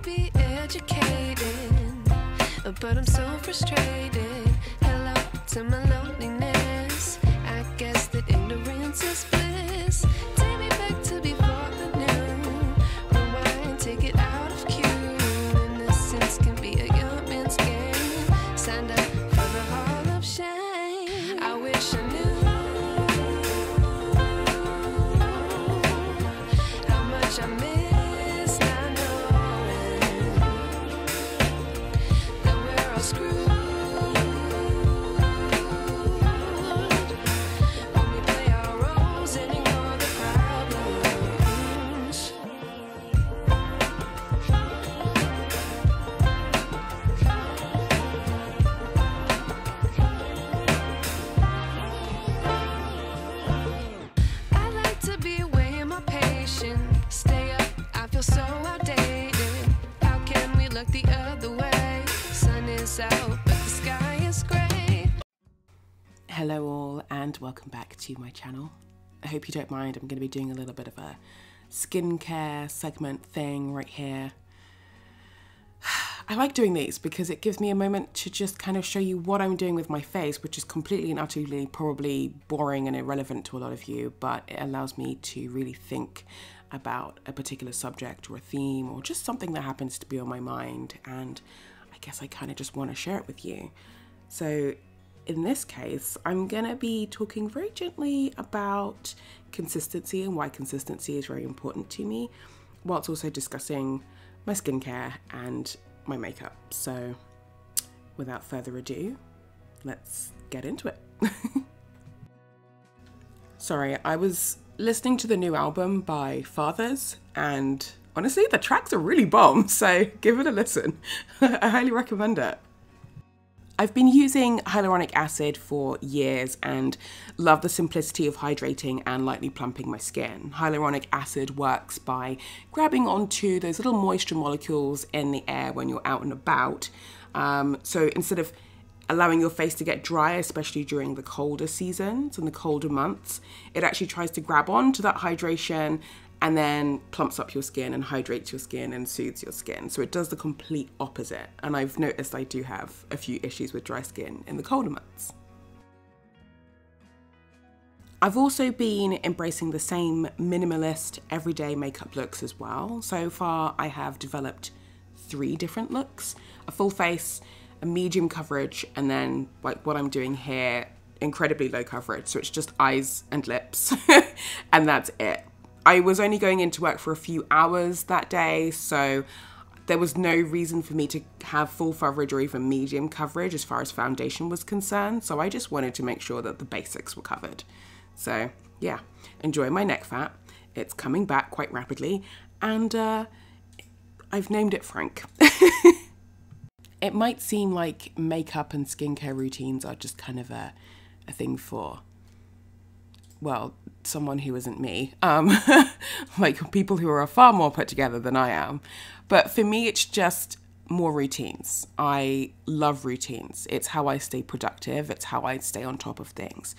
be educated, but I'm so frustrated. Hello to my loneliness. I guess that ignorance is bliss. Take me back to before the new. Rewind, take it out of cue. Innocence can be a young man's game. Signed up for the hall of shame. I wish I knew how much I miss not knowing that we're all screwed when we play our roles and ignore the problems. I like to be away in my patience. Stay up, I feel so outdated. How can we look the other way? Sun is out, but the sky is gray. Hello all and welcome back to my channel. I hope you don't mind, I'm going to be doing a little bit of a skincare segment thing right here. I like doing these because it gives me a moment to just kind of show you what I'm doing with my face, which is completely and utterly probably boring and irrelevant to a lot of you, but it allows me to really think about a particular subject or a theme or just something that happens to be on my mind, and I guess I kind of just want to share it with you. So in this case, I'm gonna be talking very gently about consistency and why consistency is very important to me, whilst also discussing my skincare and my makeup. So without further ado, let's get into it. Sorry, I was listening to the new album by Fathers, and honestly, the tracks are really bomb, so give it a listen. I highly recommend it. I've been using hyaluronic acid for years and love the simplicity of hydrating and lightly plumping my skin. Hyaluronic acid works by grabbing onto those little moisture molecules in the air when you're out and about. So instead of allowing your face to get dry, especially during the colder seasons and the colder months, it actually tries to grab onto that hydration and then plumps up your skin and hydrates your skin and soothes your skin. So it does the complete opposite. And I've noticed I do have a few issues with dry skin in the colder months. I've also been embracing the same minimalist everyday makeup looks as well. So far I have developed 3 different looks: a full face, a medium coverage, and then like what I'm doing here, incredibly low coverage. So it's just eyes and lips and that's it. I was only going into work for a few hours that day, so there was no reason for me to have full coverage or even medium coverage as far as foundation was concerned. So I just wanted to make sure that the basics were covered. So yeah, enjoy my neck fat. It's coming back quite rapidly, and I've named it Frank. It might seem like makeup and skincare routines are just kind of a thing for, well, someone who isn't me, like people who are far more put together than I am. But for me, it's just more routines. I love routines. It's how I stay productive. It's how I stay on top of things.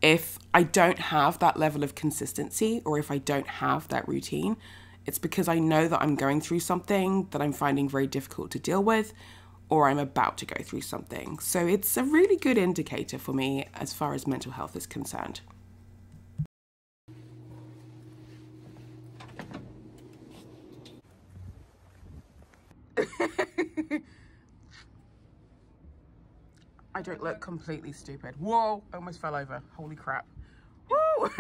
If I don't have that level of consistency, or if I don't have that routine, it's because I know that I'm going through something that I'm finding very difficult to deal with, or I'm about to go through something. So it's a really good indicator for me as far as mental health is concerned. I don't look completely stupid. Whoa, I almost fell over. Holy crap. Woo!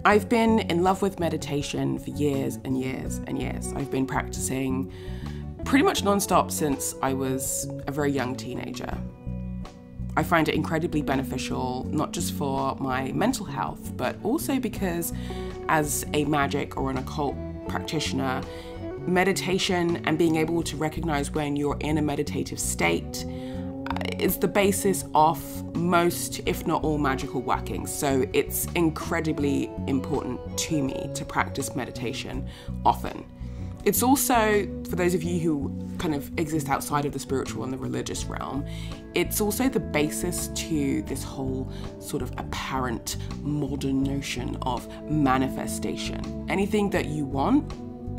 I've been in love with meditation for years and years and years. I've been practicing pretty much non-stop since I was a very young teenager. I find it incredibly beneficial, not just for my mental health, but also because as a magic or an occult practitioner, meditation and being able to recognize when you're in a meditative state it's the basis of most, if not all, magical workings. So it's incredibly important to me to practice meditation often. It's also, for those of you who kind of exist outside of the spiritual and the religious realm, it's also the basis to this whole sort of apparent modern notion of manifestation. Anything that you want,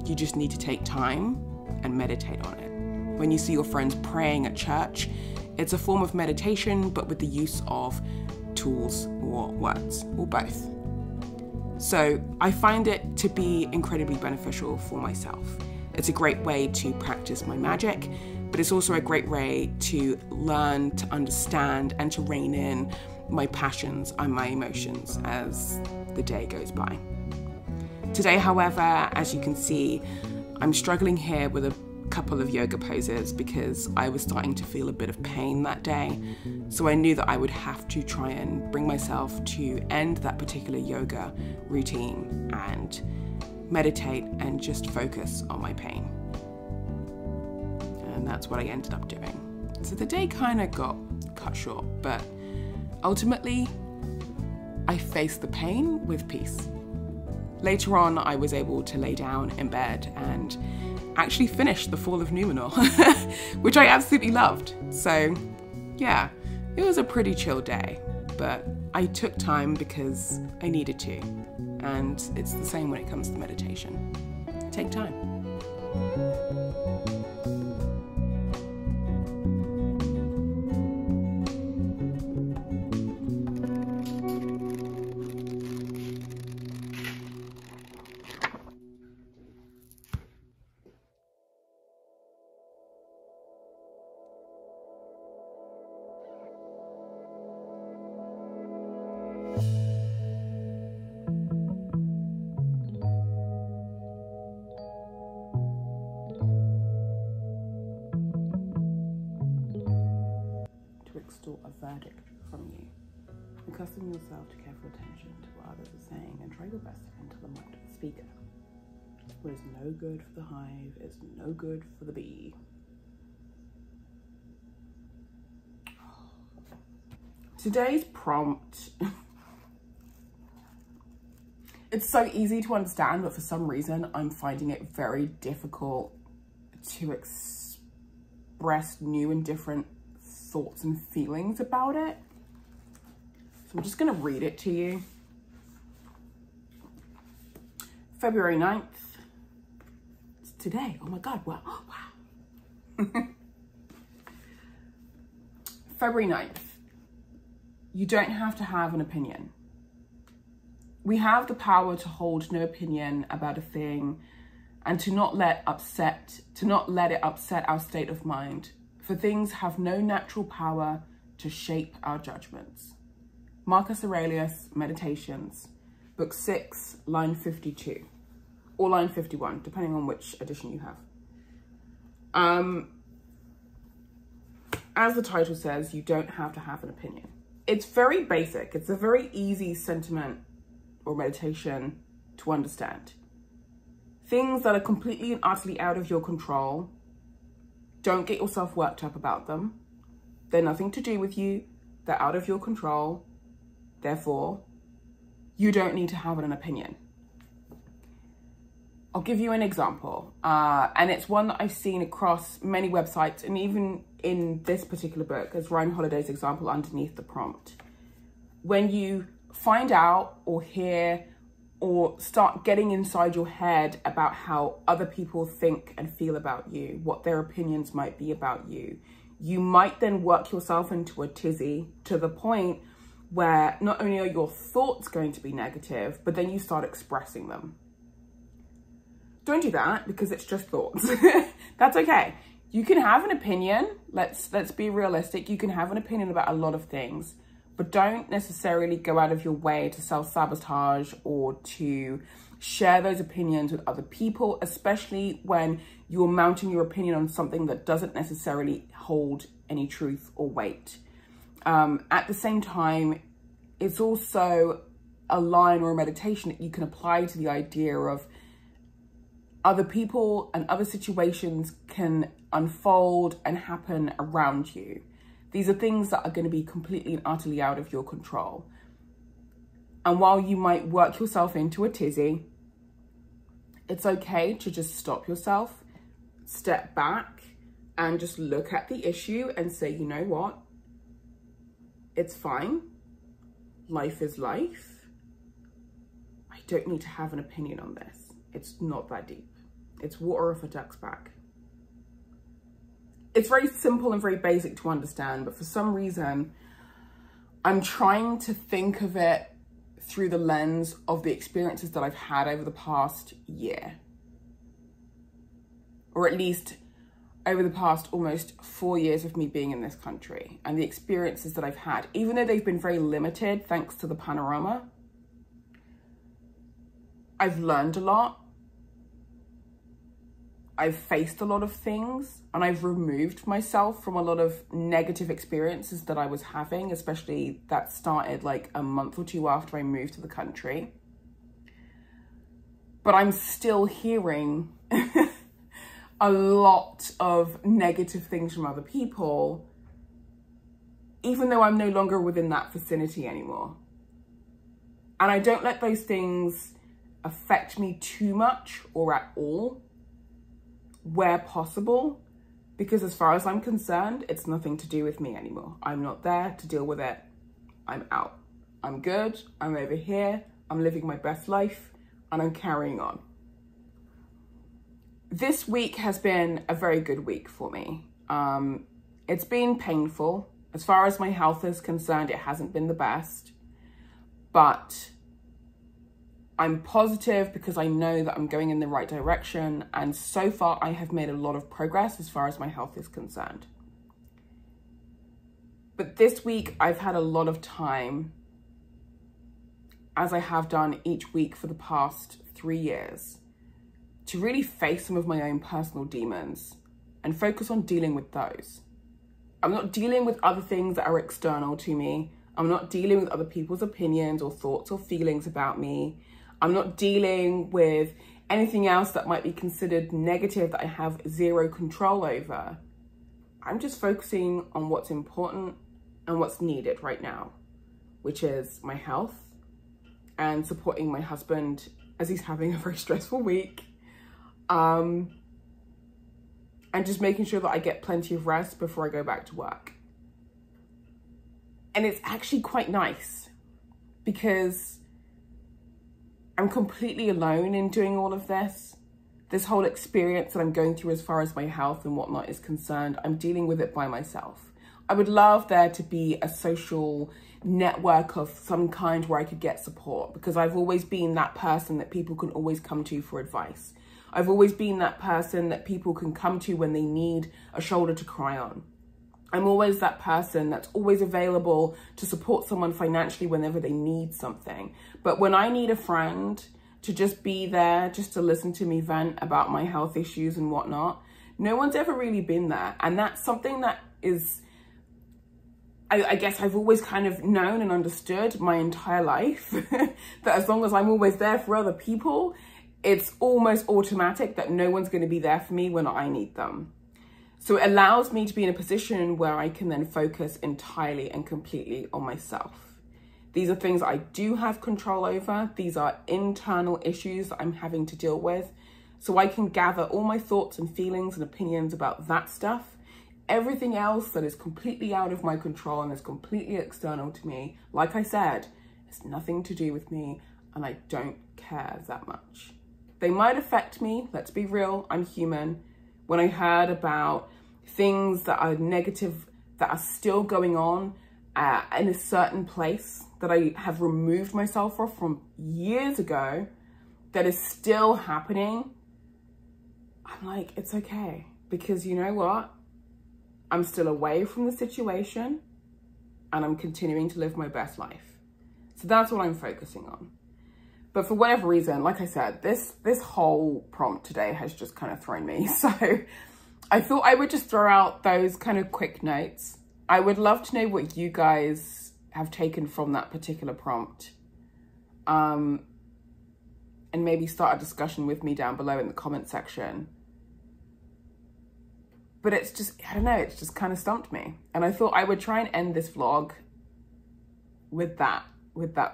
you just need to take time and meditate on it. When you see your friends praying at church, it's a form of meditation, but with the use of tools or words, or both. So I find it to be incredibly beneficial for myself. It's a great way to practice my magic, but it's also a great way to learn to understand and to rein in my passions and my emotions as the day goes by. Today, however, as you can see, I'm struggling here with a couple of yoga poses because I was starting to feel a bit of pain that day. So I knew that I would have to try and bring myself to end that particular yoga routine and meditate and just focus on my pain. And that's what I ended up doing. So the day kind of got cut short, but ultimately I faced the pain with peace. Later on, I was able to lay down in bed and actually finish The Fall of Numenor, which I absolutely loved. So yeah, it was a pretty chill day, but I took time because I needed to. And it's the same when it comes to meditation. Take time. Extort a verdict from you. Accustom yourself to careful attention to what others are saying and try your best to enter the mind of the speaker. What is no good for the hive is no good for the bee. Today's prompt, it's so easy to understand, but for some reason I'm finding it very difficult to express new and different thoughts and feelings about it. So I'm just going to read it to you. February 9th. It's today. Oh my God. Wow. Oh, wow. February 9th. You don't have to have an opinion. We have the power to hold no opinion about a thing and to not let it upset our state of mind. For things have no natural power to shape our judgments. Marcus Aurelius, Meditations, Book 6, line 52, or line 51, depending on which edition you have. As the title says, you don't have to have an opinion. It's very basic. It's a very easy sentiment or meditation to understand. Things that are completely and utterly out of your control, don't get yourself worked up about them. They're nothing to do with you. They're out of your control. Therefore, you don't need to have an opinion. I'll give you an example. And it's one that I've seen across many websites and even in this particular book as Ryan Holiday's example underneath the prompt. When you find out or hear or start getting inside your head about how other people think and feel about you, what their opinions might be about you, you might then work yourself into a tizzy to the point where not only are your thoughts going to be negative, but then you start expressing them. Don't do that because it's just thoughts. That's okay. You can have an opinion. Let's be realistic. You can have an opinion about a lot of things, but don't necessarily go out of your way to self-sabotage or to share those opinions with other people, especially when you're mounting your opinion on something that doesn't necessarily hold any truth or weight. At the same time, it's also a line or a meditation that you can apply to the idea of other people and other situations can unfold and happen around you. These are things that are going to be completely and utterly out of your control. And while you might work yourself into a tizzy, it's okay to just stop yourself, step back, and just look at the issue and say, you know what? It's fine. Life is life. I don't need to have an opinion on this. It's not that deep. It's water off a duck's back. It's very simple and very basic to understand, but for some reason, I'm trying to think of it through the lens of the experiences that I've had over the past year. Or at least over the past almost 4 years of me being in this country, and the experiences that I've had, even though they've been very limited thanks to the panorama, I've learned a lot. I've faced a lot of things, and I've removed myself from a lot of negative experiences that I was having, especially that started like a month or two after I moved to the country. But I'm still hearing a lot of negative things from other people, even though I'm no longer within that vicinity anymore. And I don't let those things affect me too much or at all, where possible, because as far as I'm concerned, it's nothing to do with me anymore. I'm not there to deal with it. I'm out. I'm good. I'm over here. I'm living my best life, and I'm carrying on. This week has been a very good week for me. It's been painful. As far as my health is concerned, it hasn't been the best, but I'm positive because I know that I'm going in the right direction, and so far I have made a lot of progress as far as my health is concerned. But this week I've had a lot of time, as I have done each week for the past 3 years, to really face some of my own personal demons and focus on dealing with those. I'm not dealing with other things that are external to me. I'm not dealing with other people's opinions or thoughts or feelings about me. I'm not dealing with anything else that might be considered negative that I have zero control over. I'm just focusing on what's important and what's needed right now, which is my health and supporting my husband as he's having a very stressful week. And just making sure that I get plenty of rest before I go back to work. And it's actually quite nice because I'm completely alone in doing all of this. This whole experience that I'm going through as far as my health and whatnot is concerned, I'm dealing with it by myself. I would love there to be a social network of some kind where I could get support, because I've always been that person that people can always come to for advice. I've always been that person that people can come to when they need a shoulder to cry on. I'm always that person that's always available to support someone financially whenever they need something. But when I need a friend to just be there, just to listen to me vent about my health issues and whatnot, no one's ever really been there. And that's something that is, I guess I've always kind of known and understood my entire life, that as long as I'm always there for other people, it's almost automatic that no one's going to be there for me when I need them. So it allows me to be in a position where I can then focus entirely and completely on myself. These are things I do have control over. These are internal issues that I'm having to deal with. So I can gather all my thoughts and feelings and opinions about that stuff. Everything else that is completely out of my control and is completely external to me, like I said, it's nothing to do with me, and I don't care that much. They might affect me, let's be real, I'm human. When I heard about things that are negative, that are still going on in a certain place that I have removed myself from years ago, that is still happening, I'm like, it's okay. Because you know what? I'm still away from the situation and I'm continuing to live my best life. So that's what I'm focusing on. But for whatever reason, like I said, this whole prompt today has just kind of thrown me. So I thought I would just throw out those kind of quick notes. I would love to know what you guys have taken from that particular prompt. And maybe start a discussion with me down below in the comment section. but it's just, I don't know, it's just kind of stumped me. And I thought I would try and end this vlog with that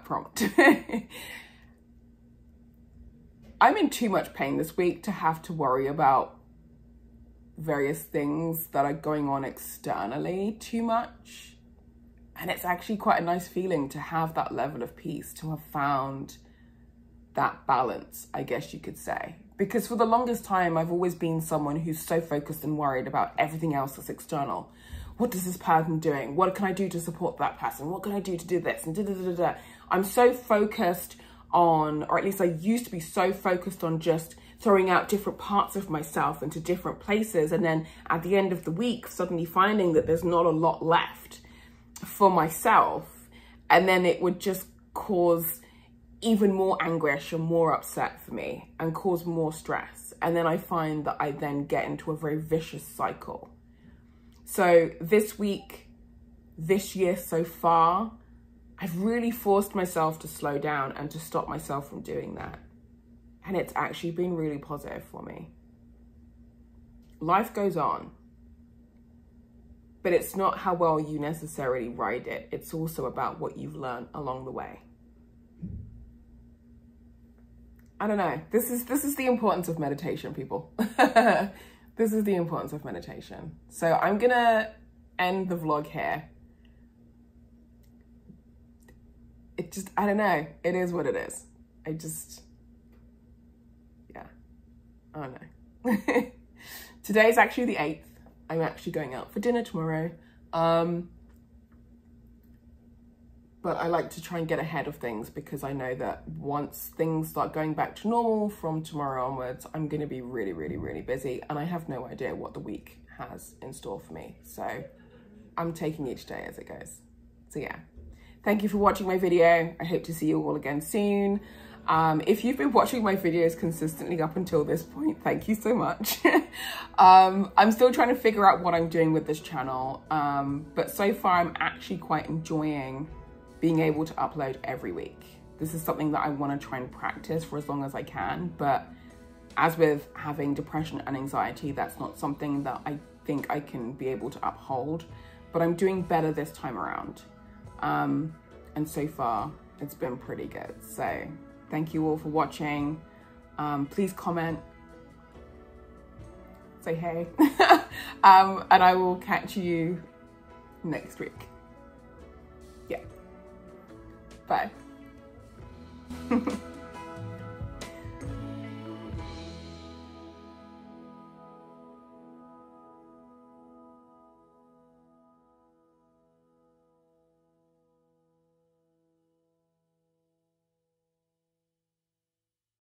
prompt. I'm in too much pain this week to have to worry about various things that are going on externally too much. And it's actually quite a nice feeling to have that level of peace, to have found that balance, I guess you could say. Because for the longest time, I've always been someone who's so focused and worried about everything else that's external. What is this person doing? What can I do to support that person? What can I do to do this? And da-da-da-da-da. I'm so focused on, or at least I used to be so focused on just throwing out different parts of myself into different places. And then at the end of the week, suddenly finding that there's not a lot left for myself. And then it would just cause even more anguish and more upset for me and cause more stress. And then I find that I then get into a very vicious cycle. So this week, this year so far, I've really forced myself to slow down and to stop myself from doing that. And it's actually been really positive for me. Life goes on, but it's not how well you necessarily ride it. It's also about what you've learned along the way. I don't know. This is the importance of meditation, people. This is the importance of meditation. So I'm gonna end the vlog here. It just, I don't know. It is what it is. Yeah, I don't know. Today's actually the 8th. I'm actually going out for dinner tomorrow. But I like to try and get ahead of things because I know that once things start going back to normal from tomorrow onwards, I'm going to be really, really, really busy. And I have no idea what the week has in store for me. So I'm taking each day as it goes. So yeah, thank you for watching my video. I hope to see you all again soon. If you've been watching my videos consistently up until this point, thank you so much. I'm still trying to figure out what I'm doing with this channel. But so far I'm actually quite enjoying being able to upload every week. This is something that I want to try and practice for as long as I can. But as with having depression and anxiety, that's not something that I think I can be able to uphold. But I'm doing better this time around. And so far it's been pretty good. So thank you all for watching. Please comment, say hey, and I will catch you next week. Yeah, bye.